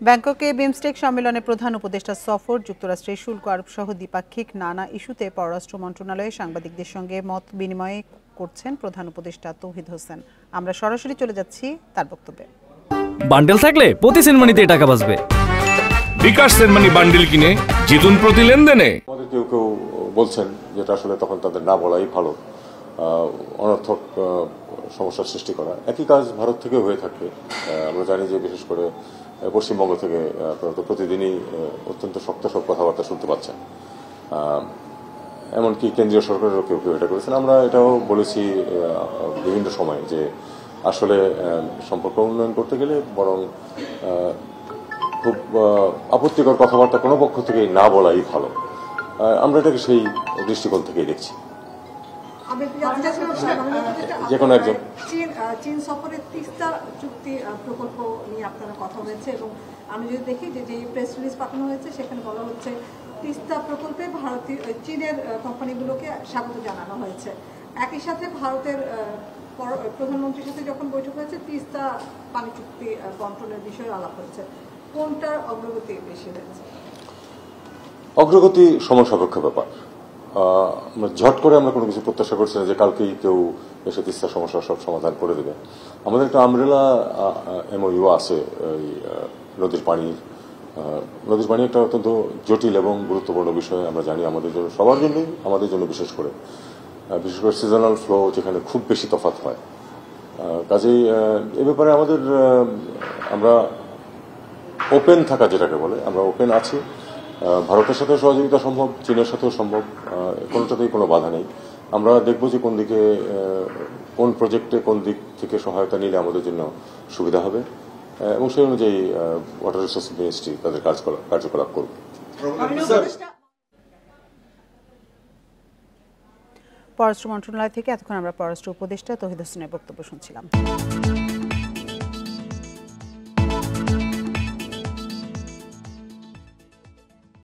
ব্যাংককে বিমস্টেক সম্মেলনে প্রধান উপদেষ্টা সফর, যুক্তরাষ্ট্রের শুল্ক আরোপ সহ দ্বিপাক্ষিক নানা ইস্যুতে পররাষ্ট্র মন্ত্রণালয়ে সাংবাদিকদের সঙ্গে মত বিনিময় করছেন প্রধান উপদেষ্টা তৌহিদ হোসেন। আমরা সরাসরি চলে যাচ্ছি তার বক্তব্যে। বান্ডেল থাকলে প্রতি সেনমানিতে টাকা বাঁচবে। বিকাশ সেনমানি বান্ডেল কিনে জিতুন প্রতি লেনদেনে। আমাদের কেউ কেউ বলছেন যেটা আসলে তখন তাদের না বলাই ভালো, অনর্থক সমস্যার সৃষ্টি করা। একই কাজ ভারত থেকে হয়ে থাকে। আমরা জানি যে বিশেষ করে পশ্চিমবঙ্গ থেকে আপনারা তো প্রতিদিনই অত্যন্ত শক্ত সব কথাবার্তা শুনতে পাচ্ছেন। এমনকি কেন্দ্রীয় সরকারেরও কেউ কেউ এটা করেছেন। আমরা এটাও বলেছি বিভিন্ন সময় যে আসলে সম্পর্ক উন্নয়ন করতে গেলে বরং খুব আপত্তিকর কথাবার্তা কোনো পক্ষ থেকেই না বলাই ভালো। আমরা এটাকে সেই দৃষ্টিকোণ থেকেই দেখছি। যে কোনো একজন চীন সফরে তিস্তা চুক্তি প্রকল্প নিয়ে আপনারা কথা হয়েছে এবং আমি যদি দেখি যে প্রেস রিলিজ পাঠানো হয়েছে সেখানে বলা হচ্ছে তিস্তা প্রকল্পে ভারতীয় চীনের কোম্পানিগুলোকে স্বাগত জানানো হয়েছে। একই সাথে ভারতের প্রধানমন্ত্রীর সাথে যখন বৈঠক হয়েছে তিস্তা পানি চুক্তি বন্টনের বিষয়ে আলাপ হয়েছে। কোনটার অগ্রগতি বেশি হয়েছে? অগ্রগতি সময় সাপেক্ষ ব্যাপার। ঝট করে আমরা কোনো কিছু প্রত্যাশা করছি না যে কালকেই কেউ এসে তিস্তা সমস্যার সব সমাধান করে দেবে। আমাদের একটা আমরেলা এমওইউ আছে। নদীর পানি একটা অত্যন্ত জটিল এবং গুরুত্বপূর্ণ বিষয়। আমরা জানি আমাদের জন্য, সবার জন্যই, আমাদের জন্য বিশেষ করে সিজনাল ফ্লো যেখানে খুব বেশি তফাৎ হয়। কাজেই এ ব্যাপারে আমরা ওপেন থাকা যেটাকে বলে, আমরা ওপেন আছি। ভারতের সাথেও সহযোগিতা সম্ভব, চীনের সাথেও সম্ভব, কোনোটাতেই কোনো বাধা নেই। আমরা দেখব যে কোন দিকে, কোন প্রজেক্টে কোন দিক থেকে সহায়তা নিলে আমাদের জন্য সুবিধা হবে এবং সেই অনুযায়ী ওয়াটার রিসোর্স মিনিস্ট্রি তাদের কার্যকলাপ করবে। পররাষ্ট্র মন্ত্রণালয় থেকে এতক্ষণ আমরা পররাষ্ট্র উপদেষ্টা তৌহিদ হোসেনের বক্তব্য শুনছিলাম।